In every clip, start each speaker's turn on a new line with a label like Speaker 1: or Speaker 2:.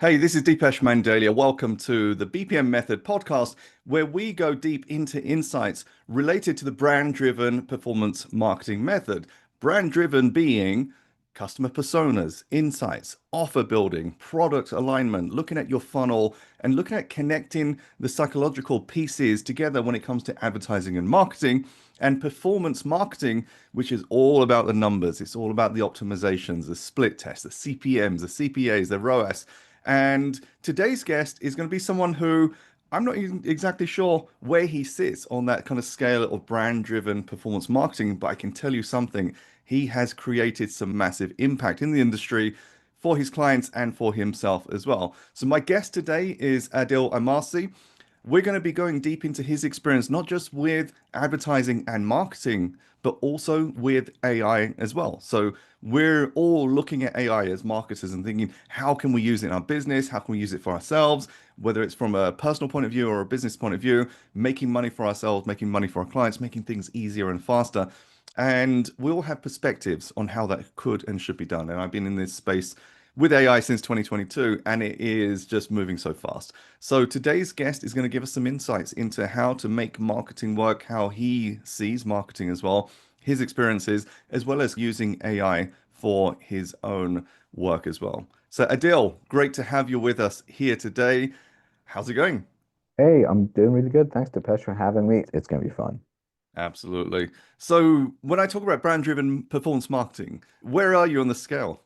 Speaker 1: Hey, this is Depesh Mandalia. Welcome to the BPM Method podcast, where we go deep into insights related to the brand-driven performance marketing method. Brand-driven being customer personas, insights, offer building, product alignment, looking at your funnel and looking at connecting the psychological pieces together when it comes to advertising and marketing. And performance marketing, which is all about the numbers. It's all about the optimizations, the split tests, the CPMs, the CPAs, the ROAS. And today's guest is going to be someone who I'm not even exactly sure where he sits on that kind of scale of brand-driven performance marketing, but I can tell you something. He has created some massive impact in the industry for his clients and for himself as well. So my guest today is Adil Amarsi. We're going to be going deep into his experience, not just with advertising and marketing, but also with AI as well. So we're all looking at AI as marketers and thinking, how can we use it in our business? How can we use it for ourselves? Whether it's from a personal point of view or a business point of view, making money for ourselves, making money for our clients, making things easier and faster. And we all have perspectives on how that could and should be done. And I've been in this space with AI since 2022, and it is just moving so fast. So today's guest is going to give us some insights into how to make marketing work, how he sees marketing as well, his experiences, as well as using AI for his own work as well. So Adil, great to have you with us here today. How's it going?
Speaker 2: Hey, I'm doing really good. Thanks, Depesh, for having me. It's going to be fun.
Speaker 1: Absolutely. So when I talk about brand-driven performance marketing, where are you on the scale?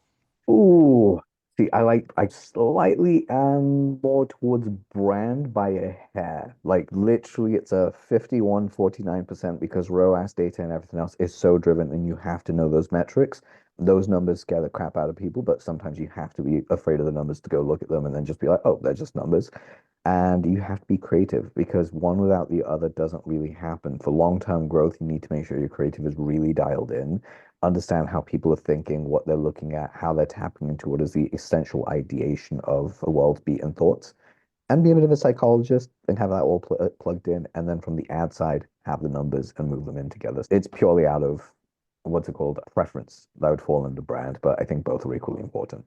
Speaker 2: Ooh, see, I slightly am more towards brand by a hair. Like literally it's a 51-49% because ROAS data and everything else is so driven and you have to know those metrics. Those numbers scare the crap out of people, but sometimes you have to be afraid of the numbers to go look at them and then just be like, oh, they're just numbers. And you have to be creative because one without the other doesn't really happen. For long-term growth, you need to make sure your creative is really dialed in, understand how people are thinking, what they're looking at, how they're tapping into what is the essential ideation of the world's beaten thoughts, and be a bit of a psychologist and have that all plugged in. And then from the ad side, have the numbers and move them in together. It's purely out of what's it called, preference that would fall under brand, but I think both are equally important.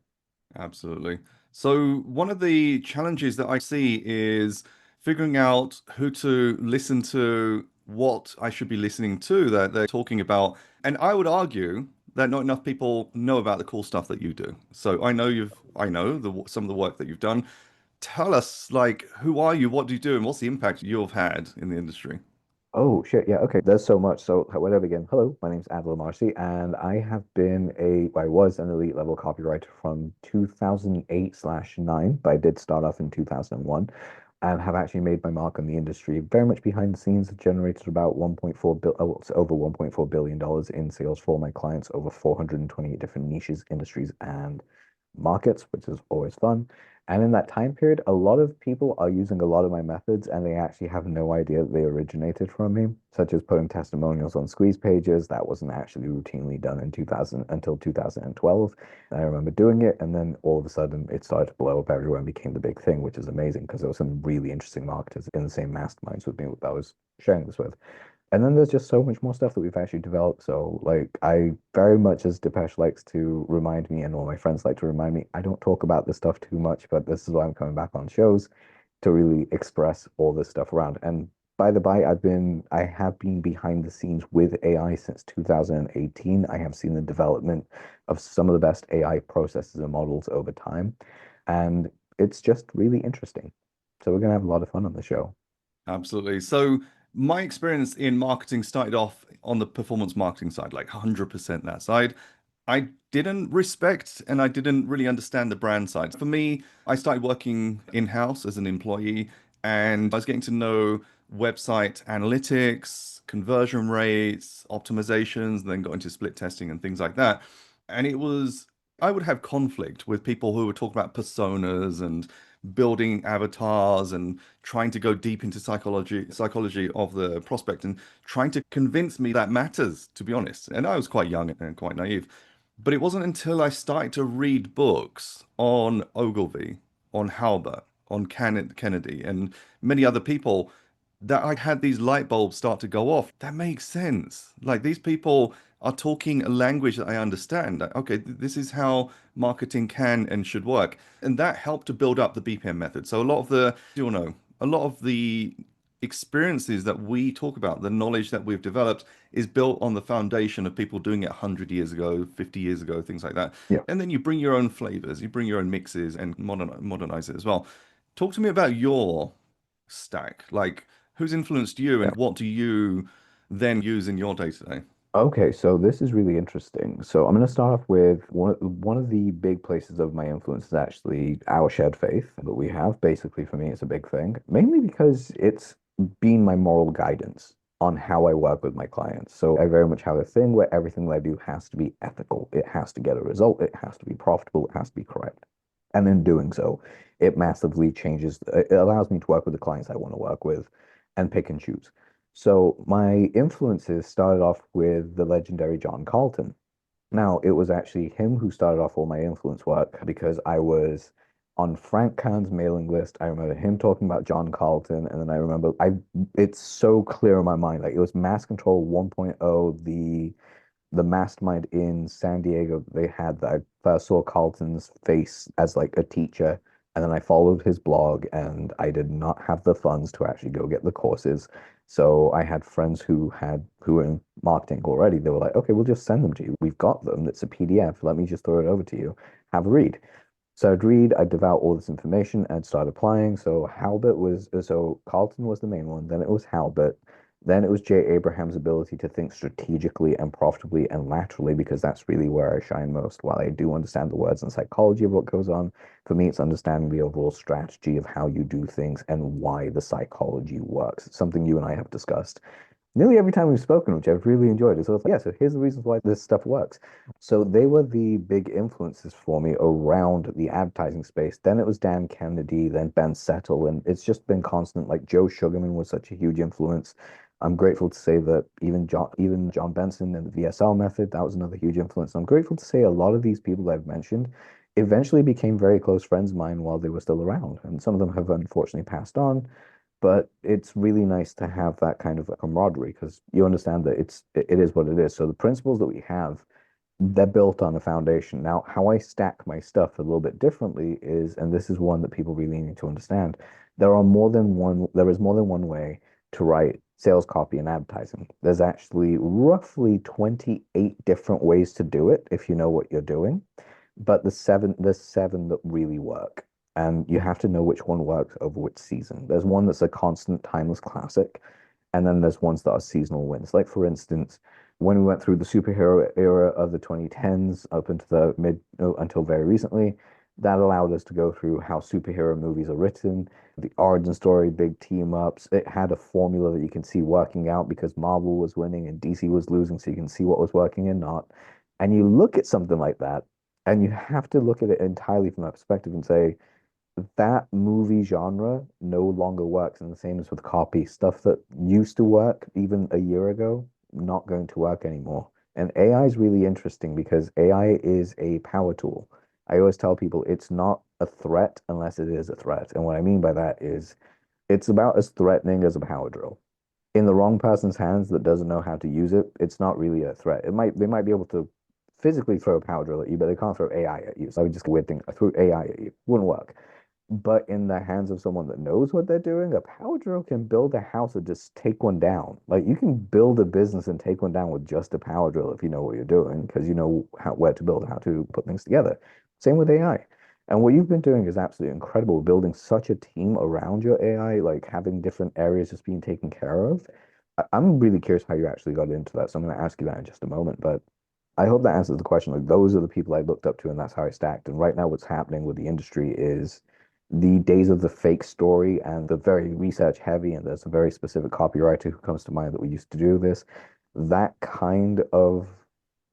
Speaker 1: Absolutely. So one of the challenges that I see is figuring out who to listen to, what I should be listening to that they're talking about. And I would argue that not enough people know about the cool stuff that you do. So I know some of the work that you've done. Tell us, like, who are you? What do you do? And what's the impact you've had in the industry?
Speaker 2: Oh shit, yeah, okay. There's so much. So whatever again. Hello, my name's Adil Amarsi, and I was an elite level copywriter from 2008/9, but I did start off in 2001 and have actually made my mark on the industry very much behind the scenes. Have generated about 1.4 bill, oh, it's over $1.4 billion in sales for my clients over 428 different niches, industries, and markets, which is always fun. And in that time period, a lot of people are using a lot of my methods and they actually have no idea that they originated from me, such as putting testimonials on squeeze pages. That wasn't actually routinely done in 2000 until 2012. And I remember doing it, and then all of a sudden it started to blow up everywhere and became the big thing, which is amazing because there were some really interesting marketers in the same masterminds with me that I was sharing this with. And then there's just so much more stuff that we've actually developed. So, like, I very much, as Depeche likes to remind me, and all my friends like to remind me, I don't talk about this stuff too much, but this is why I'm coming back on shows to really express all this stuff around. And by the by, I have been behind the scenes with AI since 2018. I have seen the development of some of the best AI processes and models over time. And it's just really interesting. So we're gonna have a lot of fun on the show.
Speaker 1: Absolutely. So my experience in marketing started off on the performance marketing side, like 100% that side. I didn't respect and I didn't really understand the brand side. For me, I started working in-house as an employee and I was getting to know website analytics, conversion rates, optimizations, and then got into split testing and things like that. And I would have conflict with people who would talk about personas and building avatars and trying to go deep into psychology of the prospect and trying to convince me that matters, to be honest. And I was quite young and quite naive. But it wasn't until I started to read books on Ogilvy, on Halbert, on Kennedy, and many other people that I had these light bulbs start to go off. That makes sense. Like these people are talking a language that I understand. Like, okay, this is how marketing can and should work. And that helped to build up the BPM method. So a lot of the, you'll know, a lot of the experiences that we talk about, the knowledge that we've developed is built on the foundation of people doing it 100 years ago, 50 years ago, things like that.
Speaker 2: Yeah.
Speaker 1: And then you bring your own flavors, you bring your own mixes and modernize it as well. Talk to me about your stack. Like, who's influenced you
Speaker 2: Yeah.
Speaker 1: and what do you then use in your day to day?
Speaker 2: Okay, so this is really interesting. So I'm going to start off with one of the big places of my influence is actually our shared faith that we have. Basically, for me, it's a big thing, mainly because it's been my moral guidance on how I work with my clients. So I very much have a thing where everything that I do has to be ethical. It has to get a result. It has to be profitable. It has to be correct. And in doing so, it massively changes. It allows me to work with the clients I want to work with and pick and choose. So my influences started off with the legendary John Carlton. Now, it was actually him who started off all my influence work because I was on Frank Kern's mailing list. I remember him talking about John Carlton, and then I remember it's so clear in my mind. Like it was Mass Control 1.0, the mastermind in San Diego they had that I first saw Carlton's face as like a teacher, and then I followed his blog, and I did not have the funds to actually go get the courses. So I had friends who were in marketing already. They were like, okay, we'll just send them to you. We've got them. It's a PDF. Let me just throw it over to you. Have a read. So I'd read, I'd devour all this information and start applying. So Carlton was the main one. Then it was Halbert. Then it was Jay Abraham's ability to think strategically and profitably and laterally, because that's really where I shine most. While I do understand the words and psychology of what goes on, for me, it's understanding the overall strategy of how you do things and why the psychology works. It's something you and I have discussed nearly every time we've spoken, which I've really enjoyed. So it's like, yeah, so here's the reasons why this stuff works. So they were the big influences for me around the advertising space. Then it was Dan Kennedy, then Ben Settle, and it's just been constant. Like Joe Sugarman was such a huge influence. I'm grateful to say that even John Benson and the VSL method, that was another huge influence. I'm grateful to say a lot of these people that I've mentioned eventually became very close friends of mine while they were still around. And some of them have unfortunately passed on, but it's really nice to have that kind of camaraderie because you understand that it is what it is. So the principles that we have, they're built on a foundation. Now, how I stack my stuff a little bit differently is, and this is one that people really need to understand, there is more than one way to write sales copy and advertising. There's actually roughly 28 different ways to do it if you know what you're doing, but there's seven that really work. And you have to know which one works over which season. There's one that's a constant timeless classic, and then there's ones that are seasonal wins. Like for instance, when we went through the superhero era of the 2010s up into the mid until very recently, that allowed us to go through how superhero movies are written, the origin story, big team ups. It had a formula that you can see working out because Marvel was winning and DC was losing, so you can see what was working and not. And you look at something like that, and you have to look at it entirely from that perspective and say, that movie genre no longer works. And the same as with copy. Stuff that used to work even a year ago, not going to work anymore. And AI is really interesting because AI is a power tool. I always tell people it's not a threat unless it is a threat. And what I mean by that is it's about as threatening as a power drill. In the wrong person's hands that doesn't know how to use it, it's not really a threat. They might be able to physically throw a power drill at you, but they can't throw AI at you. So I would just weird thing. I threw AI at you. Wouldn't work. But in the hands of someone that knows what they're doing, a power drill can build a house or just take one down. Like you can build a business and take one down with just a power drill if you know what you're doing, because you know where to build, how to put things together. Same with AI. And what you've been doing is absolutely incredible, building such a team around your AI, like having different areas just being taken care of. I'm really curious how you actually got into that. So I'm going to ask you that in just a moment. But I hope that answers the question. Like those are the people I looked up to, and that's how I stacked. And right now, what's happening with the industry is the days of the fake story and the very research heavy, and there's a very specific copywriter who comes to mind that we used to do this. That kind of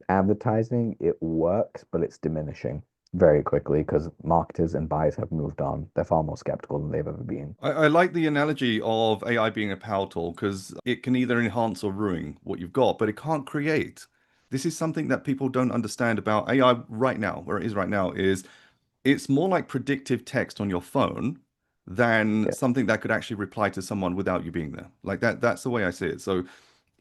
Speaker 2: advertising, it works, but it's diminishing very quickly because marketers and buyers have moved on. They're far more skeptical than they've ever been.
Speaker 1: I like the analogy of AI being a power tool because it can either enhance or ruin what you've got, but it can't create. This is something that people don't understand about AI right now, where it is right now, is it's more like predictive text on your phone than
Speaker 2: Yeah.
Speaker 1: something that could actually reply to someone without you being there. Like that's the way I see it. So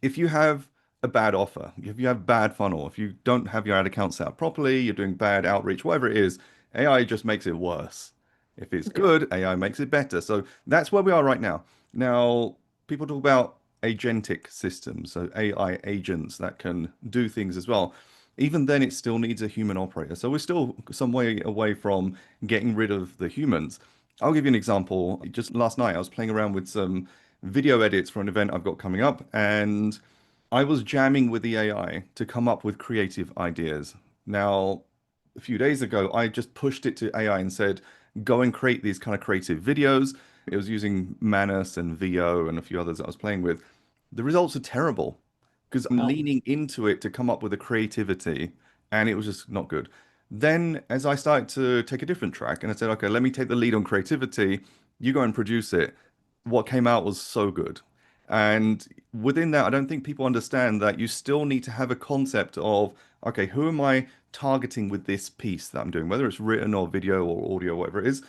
Speaker 1: if you have a bad offer, if you have bad funnel, if you don't have your ad account set up properly, you're doing bad outreach, whatever it is, AI just makes it worse. If it's
Speaker 2: Yeah.
Speaker 1: good, AI makes it better. So that's where we are right now. Now, people talk about agentic systems, so AI agents that can do things as well. Even then, it still needs a human operator. So we're still some way away from getting rid of the humans. I'll give you an example. Just last night, I was playing around with some video edits for an event I've got coming up, and I was jamming with the AI to come up with creative ideas. Now, a few days ago, I just pushed it to AI and said, go and create these kind of creative videos. It was using Manus and VO and a few others that I was playing with. The results are terrible because I'm
Speaker 2: Oh.
Speaker 1: leaning into it to come up with a creativity, and it was just not good. Then, as I started to take a different track, and I said, okay, let me take the lead on creativity, you go and produce it. What came out was so good. And within that, I don't think people understand that you still need to have a concept of, okay, who am I targeting with this piece that I'm doing, whether it's written or video or audio, whatever it is,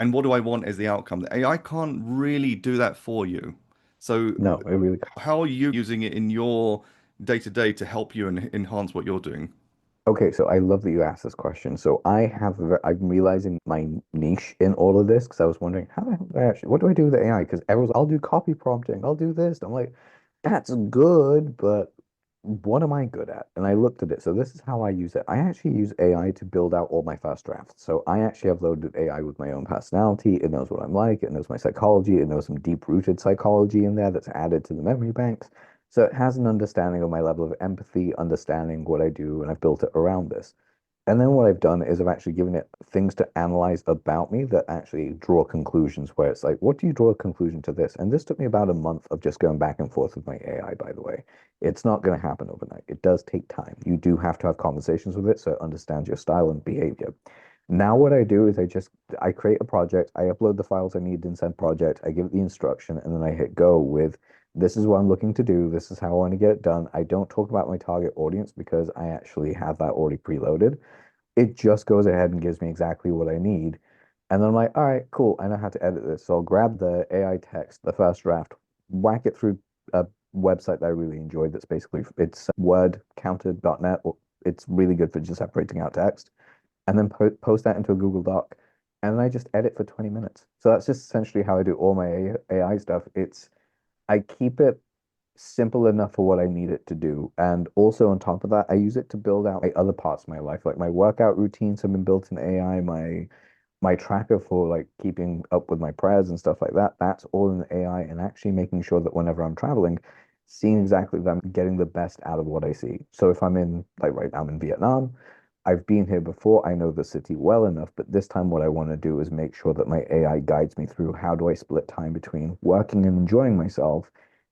Speaker 1: and what do I want as the outcome? The AI can't really do that for you. So,
Speaker 2: No, it really.
Speaker 1: how are you using it in your day to day to help you and enhance what you're doing?
Speaker 2: Okay, so I love that you asked this question. So I'm realizing my niche in all of this because I was wondering how the hell do I actually what do I do with the AI? Because everyone's I'll do copy prompting, I'll do this. I'm like, that's good, but what am I good at? And I looked at it. So this is how I use it. I actually use AI to build out all my first drafts. So I actually have loaded AI with my own personality. It knows what I'm like. It knows my psychology. It knows some deep-rooted psychology in there that's added to the memory banks. So it has an understanding of my level of empathy, understanding what I do, and I've built it around this. And then what I've done is I've actually given it things to analyze about me that actually draw conclusions where it's like, what do you draw a conclusion to this? And this took me about a month of just going back and forth with my AI, by the way. It's not going to happen overnight. It does take time. You do have to have conversations with it so it understands your style and behavior. Now what I do is I create a project, I upload the files I need in said project, I give it the instruction, and then I hit go with this is what I'm looking to do, this is how I want to get it done. I don't talk about my target audience because I actually have that already preloaded. It just goes ahead and gives me exactly what I need. And then I'm like, all right, cool. I know how to edit this. So I'll grab the AI text, the first draft, whack it through a website that I really enjoyed. That's basically it's wordcounted.net. It's really good for just separating out text, and then post that into a Google Doc. And then I just edit for 20 minutes. So that's just essentially how I do all my AI stuff. I keep it simple enough for what I need it to do. And also on top of that, I use it to build out my other parts of my life. Like my workout routines have been built in AI, my tracker for like keeping up with my prayers and stuff like that, that's all in AI and actually making sure that whenever I'm traveling, seeing exactly that I'm getting the best out of what I see. So if I'm in like right now I'm in Vietnam, I've been here before, I know the city well enough, but this time what I want to do is make sure that my AI guides me through how do I split time between working and enjoying myself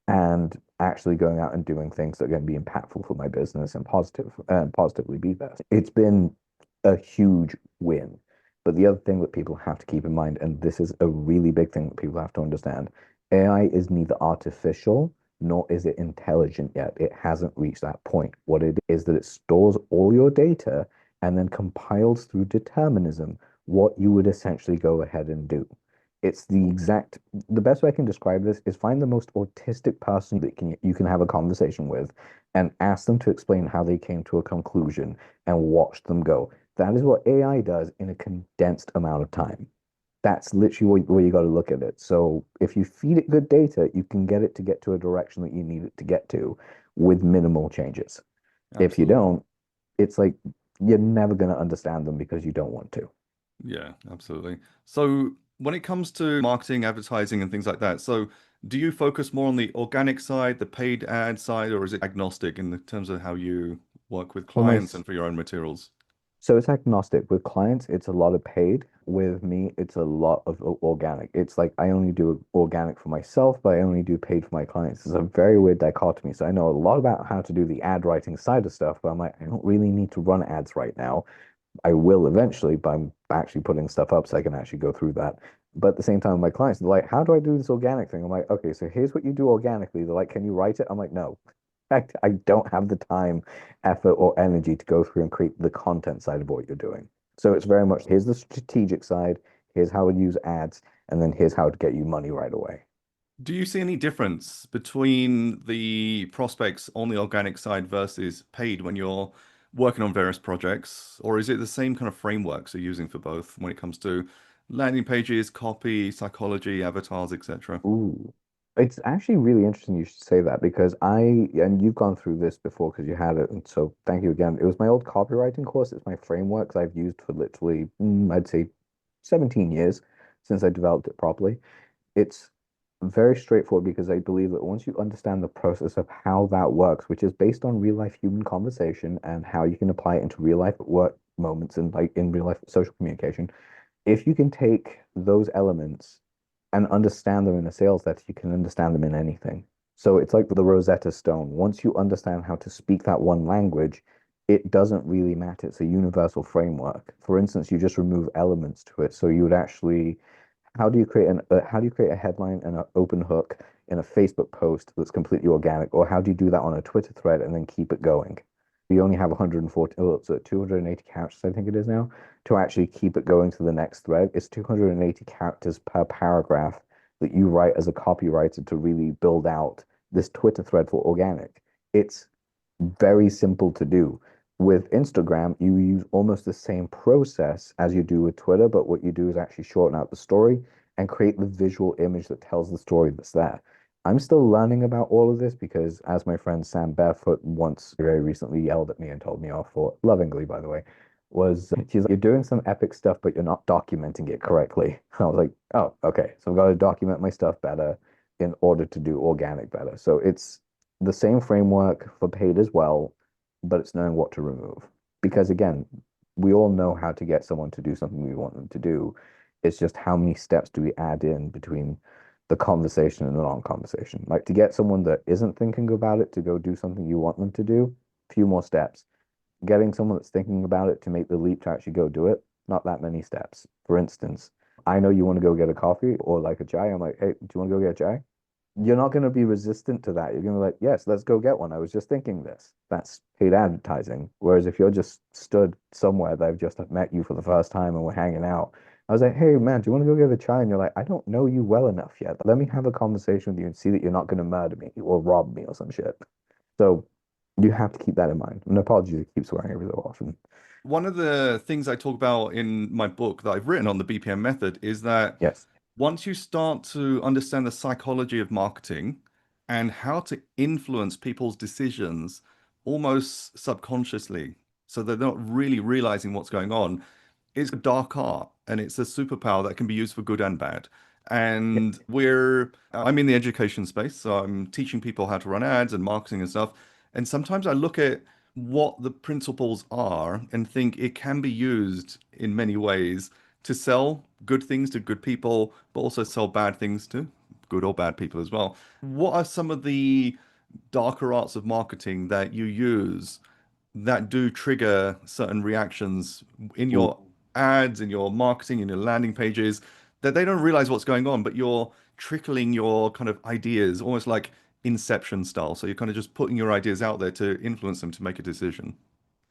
Speaker 2: and actually going out and doing things that are going to be impactful for my business and positively be there. It's been a huge win. But the other thing that people have to keep in mind, and this is a really big thing that people have to understand, AI is neither artificial nor is it intelligent yet. It hasn't reached that point. What it is that it stores all your data and then compiles through determinism what you would essentially go ahead and do. It's the best way I can describe this is find the most autistic person that you can have a conversation with and ask them to explain how they came to a conclusion and watch them go. That is what AI does in a condensed amount of time. That's literally where you got to look at it. So if you feed it good data, you can get it to get to a direction that you need it to get to with minimal changes. If you
Speaker 1: Absolutely.
Speaker 2: don't, it's like you're never going to understand them because you don't want to.
Speaker 1: Yeah, absolutely. So when it comes to marketing, advertising, and things like that, so do you focus more on the organic side, the paid ad side, or is it agnostic in the terms of how you work with
Speaker 2: For my
Speaker 1: clients and for your own materials?
Speaker 2: So it's agnostic. With clients, it's a lot of paid. With me, it's a lot of organic. It's like I only do organic for myself, but I only do paid for my clients. It's a very weird dichotomy. So I know a lot about how to do the ad writing side of stuff, but I'm like, I don't really need to run ads right now. I will eventually, but I'm actually putting stuff up so I can actually go through that. But at the same time, my clients, they're like, how do I do this organic thing? I'm like, okay, so here's what you do organically. They're like, can you write it? I'm like, no. In fact, I don't have the time, effort, or energy to go through and create the content side of what you're doing. So it's very much here's the strategic side, Here's how to use ads, and then here's how to get you money right away.
Speaker 1: Do you see any difference between the prospects on the organic side versus paid when you're working on various projects? Or is it the same kind of frameworks you're using for both when it comes to landing pages, copy, psychology, avatars, etc.?
Speaker 2: Ooh. It's actually really interesting you should say that because and you've gone through this before because you had it. And so thank you again. It was my old copywriting course. It's my frameworks I've used for literally, I'd say 17 years since I developed it properly. It's very straightforward because I believe that once you understand the process of how that works, which is based on real life human conversation and how you can apply it into real life work moments and like in real life social communication, if you can take those elements and understand them in a sales letter, you can understand them in anything. So it's like the Rosetta Stone. Once you understand how to speak that one language, it doesn't really matter. It's a universal framework. For instance, you just remove elements to it. So you would actually, how do you create a headline and an open hook in a Facebook post that's completely organic? Or how do you do that on a Twitter thread and then keep it going? You only have 140, oh, so 280 characters, I think it is now, to actually keep it going to the next thread. It's 280 characters per paragraph that you write as a copywriter to really build out this Twitter thread for organic. It's very simple to do. With Instagram, you use almost the same process as you do with Twitter, but what you do is actually shorten out the story and create the visual image that tells the story that's there. I'm still learning about all of this because, as my friend Sam Barefoot once very recently yelled at me and told me off for, lovingly, by the way, was she's like, you're doing some epic stuff, but you're not documenting it correctly. I was like, oh, okay. So I've got to document my stuff better in order to do organic better. So it's the same framework for paid as well, but it's knowing what to remove. Because again, we all know how to get someone to do something we want them to do. It's just how many steps do we add in between the conversation and the non-conversation. Like to get someone that isn't thinking about it to go do something you want them to do, a few more steps. Getting someone that's thinking about it to make the leap to actually go do it, not that many steps. For instance, I know you want to go get a coffee or like a chai. I'm like, hey, do you want to go get a chai? You're not going to be resistant to that. You're going to be like, yes, let's go get one. I was just thinking this. That's paid advertising. Whereas if you're just stood somewhere that I've just met you for the first time and we're hanging out, I was like, hey, man, do you want to go get a chai? And you're like, I don't know you well enough yet. Let me have a conversation with you and see that you're not going to murder me or rob me or some shit. So you have to keep that in mind. And apologies, I keep swearing every so often.
Speaker 1: One of the things I talk about in my book that I've written on the BPM method is that
Speaker 2: Yes.
Speaker 1: once you start to understand the psychology of marketing and how to influence people's decisions almost subconsciously, so they're not really realizing what's going on, it's a dark art and it's a superpower that can be used for good and bad.
Speaker 2: Yeah.
Speaker 1: And I'm in the education space, so I'm teaching people how to run ads and marketing and stuff. And sometimes I look at what the principles are and think it can be used in many ways to sell good things to good people, but also sell bad things to good or bad people as well. What are some of the darker arts of marketing that you use that do trigger certain reactions in
Speaker 2: Ooh.
Speaker 1: your ads, in your marketing, in your landing pages, that they don't realize what's going on, but you're trickling your kind of ideas, almost like Inception style. So you're kind of just putting your ideas out there to influence them to make a decision.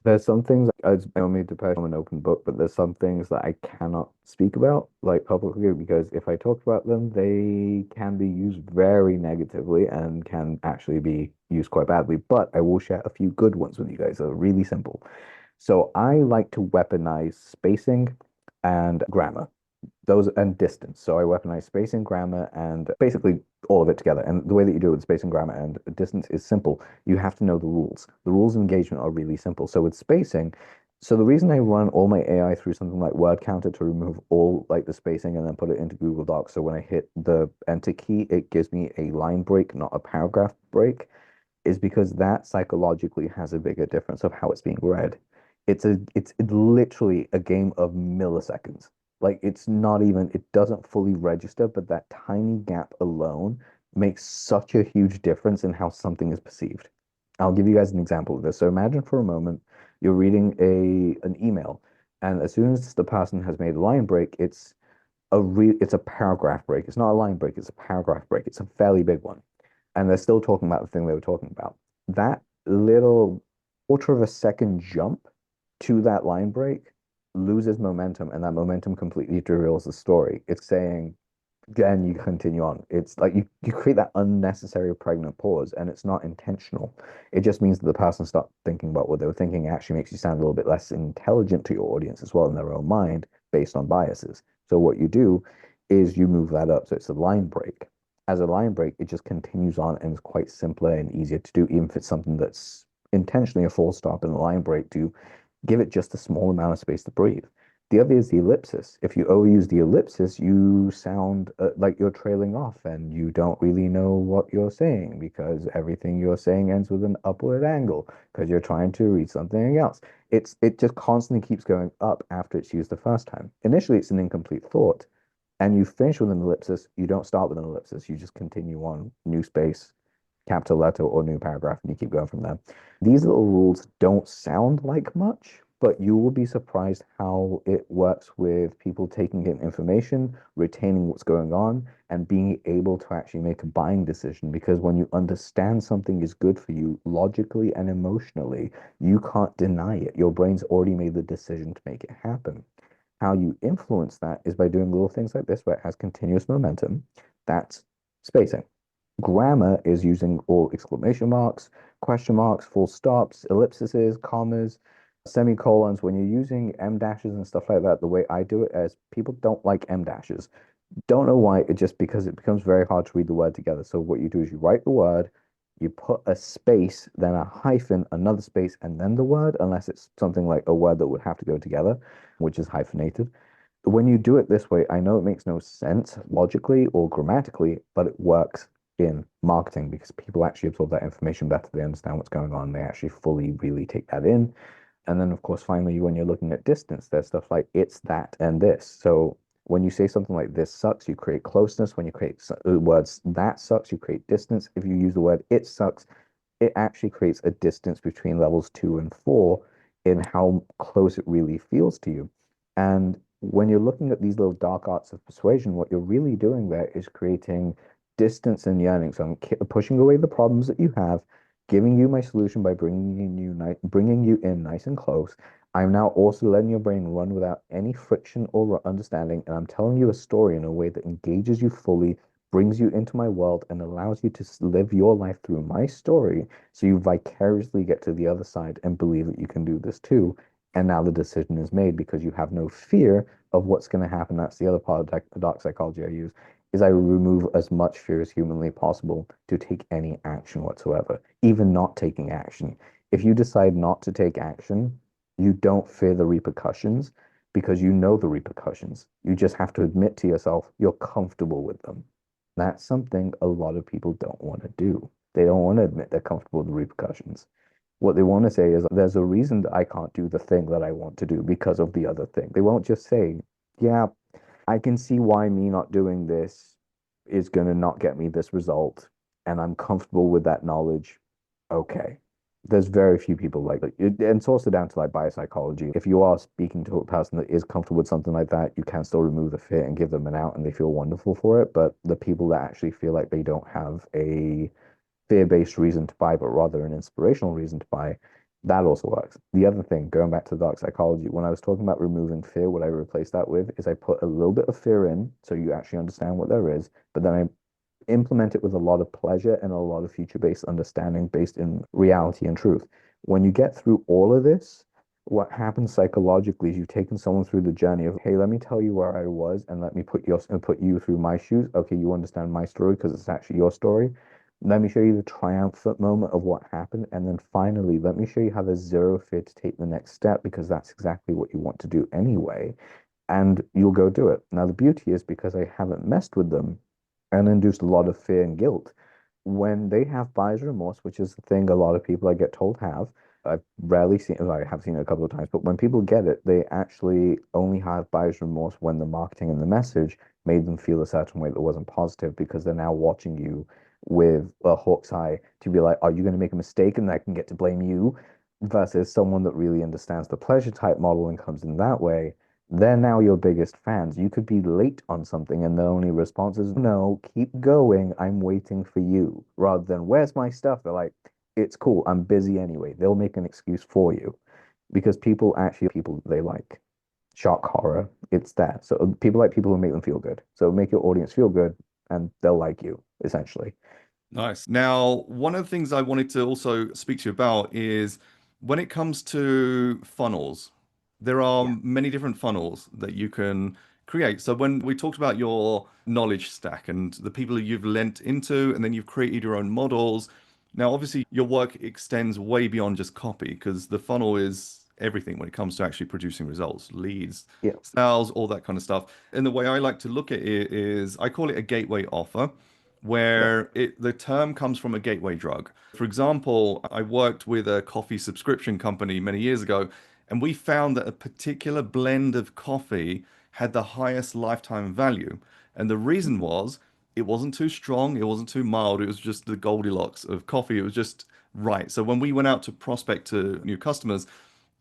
Speaker 2: There's some things as I only Depeche, I'm an open book, but there's some things that I cannot speak about like publicly because if I talk about them, they can be used very negatively and can actually be used quite badly. But I will share a few good ones with you guys that are really simple. So I like to weaponize spacing and grammar those and distance. So I weaponize spacing, grammar, and basically all of it together. And the way that you do it with spacing, grammar, and distance is simple. You have to know the rules. The rules of engagement are really simple. So with spacing, so the reason I run all my AI through something like word counter to remove all like the spacing and then put it into Google Docs. So when I hit the enter key, it gives me a line break, not a paragraph break, is because that psychologically has a bigger difference of how it's being read. It's literally a game of milliseconds. Like it's not even, it doesn't fully register, but that tiny gap alone makes such a huge difference in how something is perceived. I'll give you guys an example of this. So imagine for a moment you're reading an email, and as soon as the person has made a line break, it's a paragraph break. It's not a line break, it's a paragraph break. It's a fairly big one. And they're still talking about the thing they were talking about. That little quarter of a second jump to that line break loses momentum, and that momentum completely derails the story. It's saying, then you continue on. It's like you create that unnecessary pregnant pause, and it's not intentional. It just means that the person starts thinking about what they were thinking. It actually makes you sound a little bit less intelligent to your audience as well in their own mind based on biases. So what you do is you move that up. So it's a line break. As a line break, it just continues on and it's quite simpler and easier to do, even if it's something that's intentionally a full stop and a line break, to give it just a small amount of space to breathe. The other is the ellipsis. If you overuse the ellipsis, you sound like you're trailing off and you don't really know what you're saying because everything you're saying ends with an upward angle because you're trying to read something else. It just constantly keeps going up after it's used the first time. Initially, it's an incomplete thought, and you finish with an ellipsis. You don't start with an ellipsis. You just continue on, new space, capital letter, or new paragraph, and you keep going from there. These little rules don't sound like much, but you will be surprised how it works with people taking in information, retaining what's going on, and being able to actually make a buying decision. Because when you understand something is good for you logically and emotionally, you can't deny it. Your brain's already made the decision to make it happen. How you influence that is by doing little things like this, where it has continuous momentum. That's spacing. Grammar is using all exclamation marks, question marks, full stops, ellipses, commas, semicolons. When you're using M dashes and stuff like that, the way I do it is people don't like M dashes. Don't know why, it just because it becomes very hard to read the word together. So what you do is you write the word, you put a space, then a hyphen, another space, and then the word, unless it's something like a word that would have to go together, which is hyphenated. When you do it this way, I know it makes no sense logically or grammatically, but it works in marketing because people actually absorb that information better. They understand what's going on. They actually fully really take that in. And then, of course, finally, when you're looking at distance, there's stuff like it's that and this. So when you say something like this sucks, you create closeness. When you create words that sucks, you create distance. If you use the word it sucks, it actually creates a distance between levels 2 and 4 in how close it really feels to you. And when you're looking at these little dark arts of persuasion, what you're really doing there is creating distance and yearning. So I'm pushing away the problems that you have, giving you my solution by bringing you in nice and close. I'm now also letting your brain run without any friction or understanding, and I'm telling you a story in a way that engages you fully, brings you into my world, and allows you to live your life through my story so you vicariously get to the other side and believe that you can do this too. And now the decision is made because you have no fear of what's going to happen. That's the other part of the dark psychology I use, is I remove as much fear as humanly possible to take any action whatsoever, even not taking action. If you decide not to take action, you don't fear the repercussions because you know the repercussions. You just have to admit to yourself you're comfortable with them. That's something a lot of people don't want to do. They don't want to admit they're comfortable with the repercussions. What they want to say is, there's a reason that I can't do the thing that I want to do because of the other thing. They won't just say, yeah, I can see why me not doing this is going to not get me this result, and I'm comfortable with that knowledge. Okay. There's very few people like that. And it's also down to like biopsychology. If you are speaking to a person that is comfortable with something like that, you can still remove the fear and give them an out and they feel wonderful for it. But the people that actually feel like they don't have a fear-based reason to buy, but rather an inspirational reason to buy, that also works. The other thing, going back to dark psychology, when I was talking about removing fear, what I replaced that with is I put a little bit of fear in so you actually understand what there is, but then I implement it with a lot of pleasure and a lot of future-based understanding based in reality and truth. When you get through all of this, what happens psychologically is you've taken someone through the journey of, hey, let me tell you where I was and let me put you through my shoes. Okay, you understand my story because it's actually your story. Let me show you the triumphant moment of what happened. And then finally, let me show you how there's zero fear to take the next step because that's exactly what you want to do anyway. And you'll go do it. Now, the beauty is because I haven't messed with them and induced a lot of fear and guilt, when they have buyer's remorse, which is the thing a lot of people I get told have, I've rarely seen, well, I have seen it a couple of times, but when people get it, they actually only have buyer's remorse when the marketing and the message made them feel a certain way that wasn't positive because they're now watching you with a hawk's eye to be like, are you going to make a mistake and I can get to blame you? Versus someone that really understands the pleasure type model and comes in that way, they're now your biggest fans. You could be late on something and the only response is, no, keep going. I'm waiting for you. Rather than, where's my stuff? They're like, it's cool. I'm busy anyway. They'll make an excuse for you because people actually people they like. shock horror. It's there. So people like people who make them feel good. So make your audience feel good and they'll like you, essentially.
Speaker 1: Nice. Now, one of the things I wanted to also speak to you about is when it comes to funnels, there are
Speaker 2: Yeah.
Speaker 1: many different funnels that you can create. So when we talked about your knowledge stack and the people that you've lent into, and then you've created your own models. Now, obviously, your work extends way beyond just copy because the funnel is everything when it comes to actually producing results, leads,
Speaker 2: Yeah.
Speaker 1: sales, all that kind of stuff. And the way I like to look at it is I call it a gateway offer
Speaker 2: Yeah.
Speaker 1: where the term comes from a gateway drug. For example, I worked with a coffee subscription company many years ago, and we found that a particular blend of coffee had the highest lifetime value. And the reason was it wasn't too strong, it wasn't too mild, it was just the Goldilocks of coffee. It was just right. So when we went out to prospect to new customers,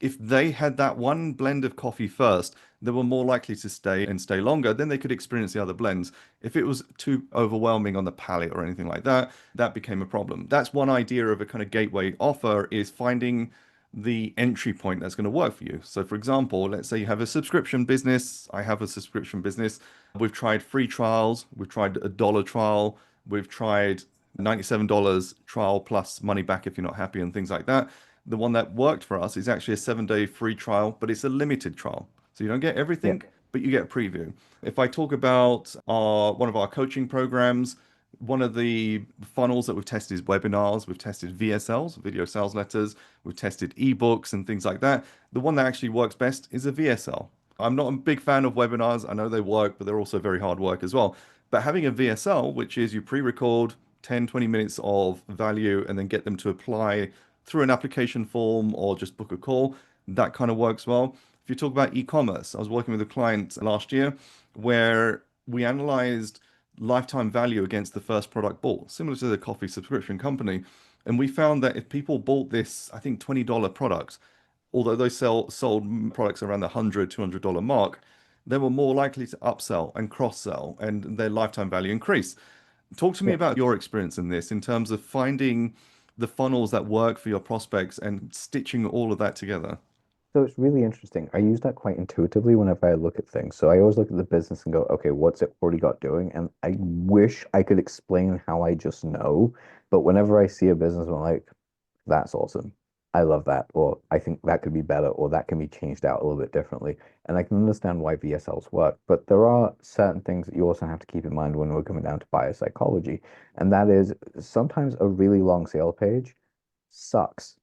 Speaker 1: if they had that one blend of coffee first, they were more likely to stay and stay longer. Then they could experience the other blends. If it was too overwhelming on the palate or anything like that, that became a problem. That's one idea of a kind of gateway offer is finding the entry point that's going to work for you. So, for example, let's say you have a subscription business. I have a subscription business. We've tried free trials. We've tried a dollar trial. We've tried $97 trial plus money back if you're not happy and things like that. The one that worked for us is actually a 7-day free trial, but it's a limited trial. So you don't get
Speaker 2: Yeah.
Speaker 1: everything, but you get a preview. If I talk about one of our coaching programs, one of the funnels that we've tested is webinars. We've tested VSLs, video sales letters. We've tested ebooks and things like that. The one that actually works best is a VSL. I'm not a big fan of webinars. I know they work, but they're also very hard work as well. But having a VSL, which is you pre-record 10, 20 minutes of value and then get them to apply through an application form or just book a call, that kind of works well. If you talk about e-commerce, I was working with a client last year where we analyzed lifetime value against the first product bought, similar to the coffee subscription company. And we found that if people bought this, I think $20 product, although they sold products around the $100, $200 mark, they were more likely to upsell and cross-sell and their lifetime value increase. Talk to me
Speaker 2: Yeah.
Speaker 1: about your experience in this in terms of finding the funnels that work for your prospects and stitching all of that together.
Speaker 2: So it's really interesting. I use that quite intuitively whenever I look at things. So I always look at the business and go, okay, what's it already got doing? And I wish I could explain how I just know. But whenever I see a business, I'm like, that's awesome. I love that. Or I think that could be better, or that can be changed out a little bit differently. And I can understand why VSLs work. But there are certain things that you also have to keep in mind when we're coming down to buyer psychology. And that is sometimes a really long sales page sucks.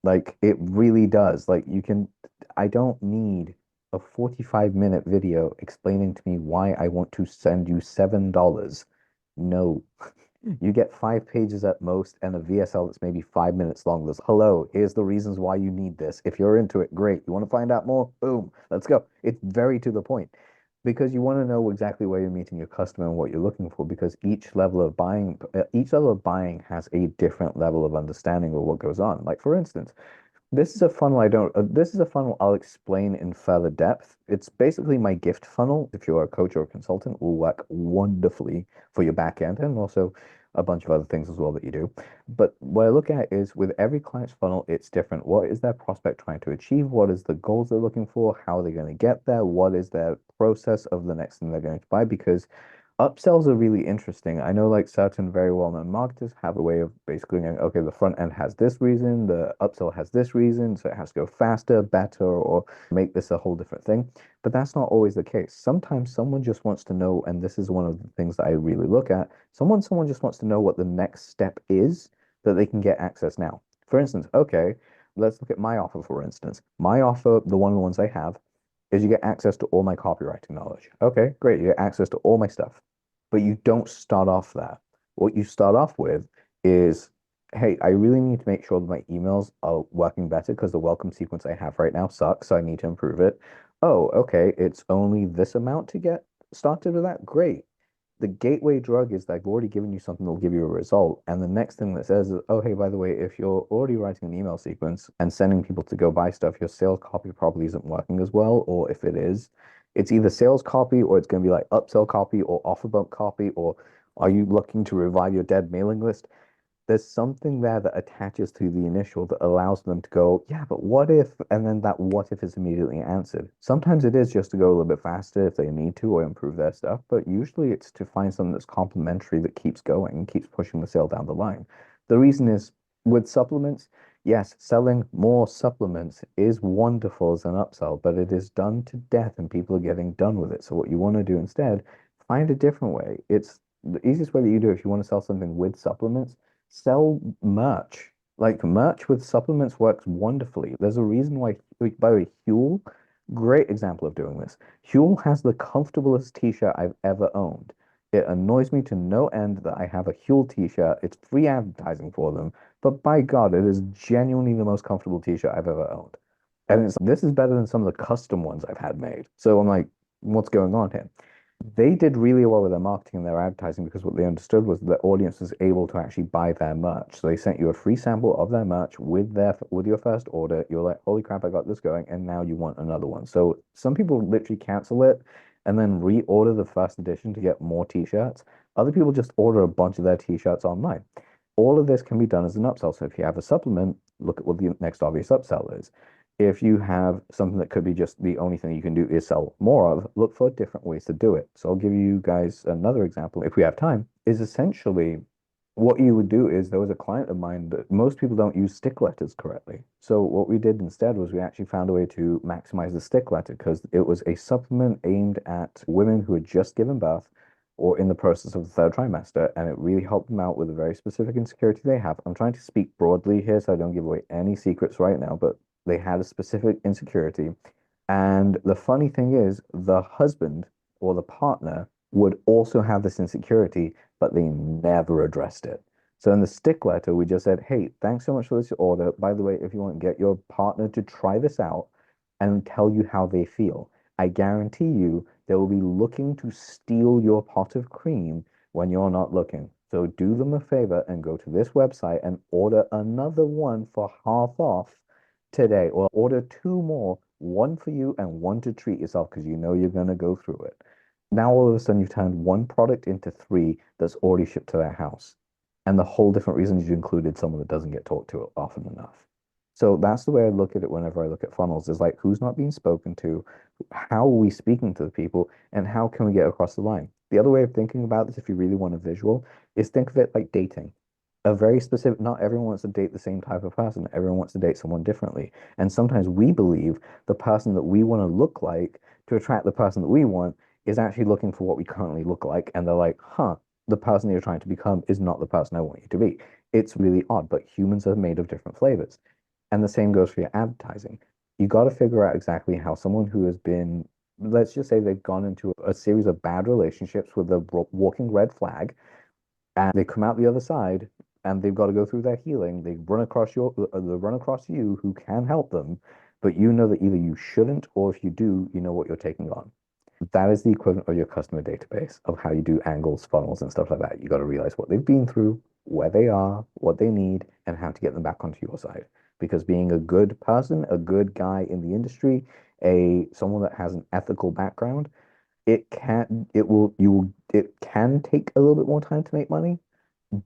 Speaker 2: Like it really does. Like I don't need a 45-minute video explaining to me why I want to send you $7. No. You get 5 pages at most and a VSL that's maybe 5 minutes long. That's hello, here's the reasons why you need this. If you're into it, great. You want to find out more? Boom, let's go. It's very to the point because you want to know exactly where you're meeting your customer and what you're looking for because each level of buying has a different level of understanding of what goes on. Like for instance, this is a funnel I'll explain in further depth. It's basically my gift funnel. If you're a coach or a consultant, will work wonderfully for your back end and also a bunch of other things as well that you do. But what I look at is with every client's funnel, it's different. What is their prospect trying to achieve? What is the goals they're looking for? How are they going to get there? What is their process of the next thing they're going to buy? Because upsells are really interesting. I know like certain very well-known marketers have a way of basically going, okay, the front end has this reason, the upsell has this reason, so it has to go faster, better, or make this a whole different thing. But that's not always the case. Sometimes someone just wants to know, and this is one of the things that I really look at. Someone just wants to know what the next step is that they can get access now. For instance, okay, let's look at my offer, for instance. My offer, the one of the ones I have, is you get access to all my copywriting knowledge. Okay, great. You get access to all my stuff. But you don't start off that. What you start off with is, hey, I really need to make sure that my emails are working better because the welcome sequence I have right now sucks, so I need to improve it. Oh, okay, it's only this amount to get started with that? Great. The gateway drug is that I've already given you something that will give you a result. And the next thing that says is, oh, hey, by the way, if you're already writing an email sequence and sending people to go buy stuff, your sales copy probably isn't working as well. Or if it is, it's either sales copy or it's going to be like upsell copy or offer bump copy, or are you looking to revive your dead mailing list? there's something there that attaches to the initial that allows them to go, yeah, but what if? And then that what if is immediately answered. Sometimes it is just to go a little bit faster if they need to or improve their stuff, but usually it's to find something that's complementary that keeps going and keeps pushing the sale down the line. The reason is with supplements, yes, selling more supplements is wonderful as an upsell, but it is done to death and people are getting done with it. So what you want to do instead, find a different way. It's the easiest way that you do if you want to sell something with supplements, sell merch. Like merch with supplements works wonderfully. There's a reason why, like, by the way, Huel, great example of doing this. Huel has the comfortablest t-shirt I've ever owned. It annoys me to no end that I have a Huel t-shirt. It's free advertising for them, but by God, it is genuinely the most comfortable t-shirt I've ever owned. And this is better than some of the custom ones I've had made. So I'm like, what's going on here? They did really well with their marketing and their advertising because what they understood was the audience was able to actually buy their merch. So they sent you a free sample of their merch with your first order. You're like, holy crap, I got this going, and now you want another one. So some people literally cancel it and then reorder the first edition to get more t-shirts. Other people just order a bunch of their t-shirts online. All of this can be done as an upsell. So if you have a supplement, look at what the next obvious upsell is. If you have something that could be just the only thing you can do is sell more of, look for different ways to do it. So I'll give you guys another example, if we have time, is essentially what you would do is there was a client of mine that most people don't use stick letters correctly. So what we did instead was we actually found a way to maximize the stick letter because it was a supplement aimed at women who had just given birth or in the process of the third trimester, and it really helped them out with a very specific insecurity they have. I'm trying to speak broadly here so I don't give away any secrets right now, but they had a specific insecurity. And the funny thing is, the husband or the partner would also have this insecurity, but they never addressed it. So in the stick letter, we just said, hey, thanks so much for this order. By the way, if you want, get your partner to try this out and tell you how they feel. I guarantee you they will be looking to steal your pot of cream when you're not looking. So do them a favor and go to this website and order another one for half off today, or order two more, one for you and one to treat yourself because you know you're going to go through it. Now, all of a sudden, you've turned one product into three that's already shipped to their house. And the whole different reason you included someone that doesn't get talked to often enough. So that's the way I look at it whenever I look at funnels is like, who's not being spoken to? How are we speaking to the people? And how can we get across the line? The other way of thinking about this, if you really want a visual, is think of it like dating. A very specific, not everyone wants to date the same type of person. Everyone wants to date someone differently. And sometimes we believe the person that we want to look like to attract the person that we want is actually looking for what we currently look like. And they're like, huh, the person you're trying to become is not the person I want you to be. It's really odd, but humans are made of different flavors. And the same goes for your advertising. You got to figure out exactly how someone who has been, let's just say they've gone into a series of bad relationships with a walking red flag, and they come out the other side and they've got to go through their healing. They run across you who can help them, but you know that either you shouldn't or if you do, you know what you're taking on. That is the equivalent of your customer database of how you do angles, funnels, and stuff like that. You got to realize what they've been through, where they are, what they need, and how to get them back onto your side. Because being a good person, a good guy in the industry, a someone that has an ethical background, it can take a little bit more time to make money,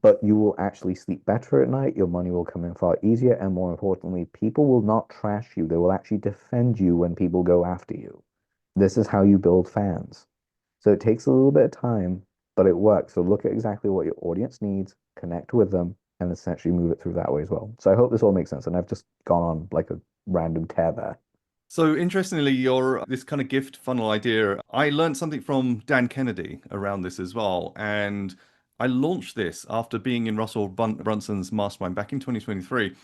Speaker 2: but you will actually sleep better at night. Your money will come in far easier, and more importantly, people will not trash you. They will actually defend you when people go after you. This is how you build fans. So it takes a little bit of time, but it works. So look at exactly what your audience needs, connect with them, and essentially move it through that way as well. So I hope this all makes sense. And I've just gone on like a random tear there.
Speaker 1: So interestingly, your this kind of gift funnel idea, I learned something from Dan Kennedy around this as well. And I launched this after being in Brunson's mastermind back in 2023.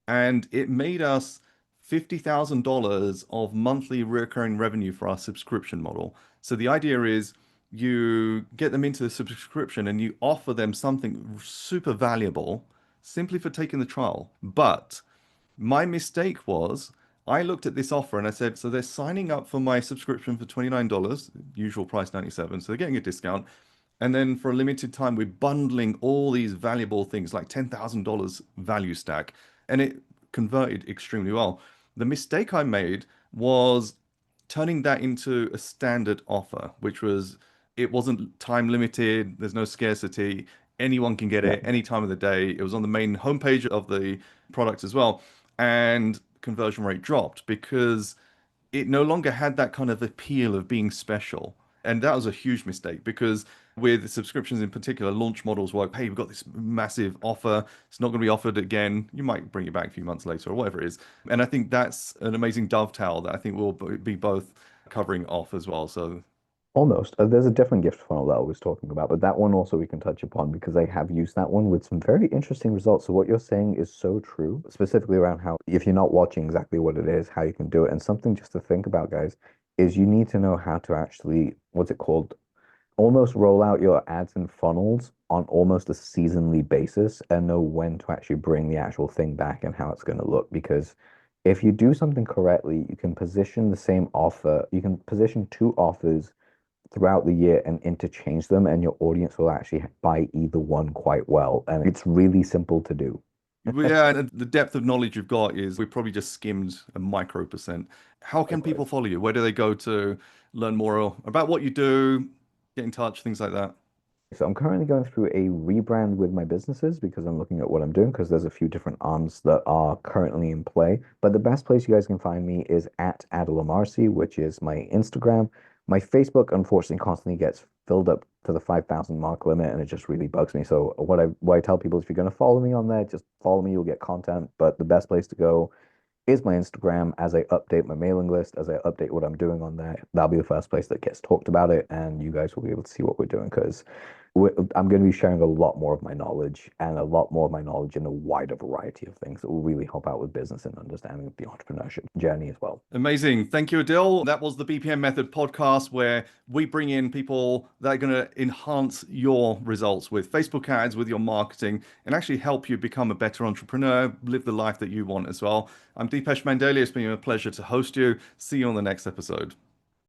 Speaker 1: And it made us $50,000 of monthly recurring revenue for our subscription model. So the idea is you get them into the subscription and you offer them something super valuable simply for taking the trial. But my mistake was I looked at this offer and I said, so they're signing up for my subscription for $29, usual price 97, so they're getting a discount. And then for a limited time, we're bundling all these valuable things like $10,000 value stack, and it converted extremely well. The mistake I made was turning that into a standard offer, which was it wasn't time limited, there's no scarcity. anyone can get
Speaker 2: Yeah.
Speaker 1: it any time of the day. It was on the main homepage of the product as well, and conversion rate dropped because it no longer had that kind of appeal of being special. And that was a huge mistake because with subscriptions in particular, launch models work, hey, we've got this massive offer. It's not going to be offered again. You might bring it back a few months later or whatever it is. And I think that's an amazing dovetail that I think will be both covering off as well. So
Speaker 2: Almost. There's a different gift funnel that I was talking about, but that one also we can touch upon because I have used that one with some very interesting results. So what you're saying is so true, specifically around how if you're not watching exactly what it is, how you can do it. And something just to think about, guys, is you need to know how to actually, what's it called? Almost roll out your ads and funnels on almost a seasonally basis and know when to actually bring the actual thing back and how it's going to look. Because if you do something correctly, you can position the same offer, you can position two offers throughout the year and interchange them, and your audience will actually buy either one quite well. And it's really simple to do.
Speaker 1: yeah, and the depth of knowledge you've got is we probably just skimmed a micro percent. How can people
Speaker 2: Likewise.
Speaker 1: follow you? Where do they go to learn more about what you do, get in touch, things like that?
Speaker 2: So I'm currently going through a rebrand with my businesses because I'm looking at what I'm doing because there's a few different arms that are currently in play. But the best place you guys can find me is at Adil Amarsi, which is my Instagram. My Facebook, unfortunately, constantly gets filled up to the 5,000 mark limit, and it just really bugs me. So what I tell people is if you're going to follow me on there, just follow me, you'll get content. But the best place to go is my Instagram as I update my mailing list, as I update what I'm doing on there. That'll be the first place that gets talked about it, and you guys will be able to see what we're doing because I'm going to be sharing a lot more of my knowledge and a lot more of my knowledge in a wider variety of things that will really help out with business and understanding of the entrepreneurship journey as well.
Speaker 1: Amazing. Thank you, Adil. That was the BPM Method podcast where we bring in people that are going to enhance your results with Facebook ads, with your marketing, and actually help you become a better entrepreneur, live the life that you want as well. I'm Depesh Mandalia. It's been a pleasure to host you. See you on the next episode.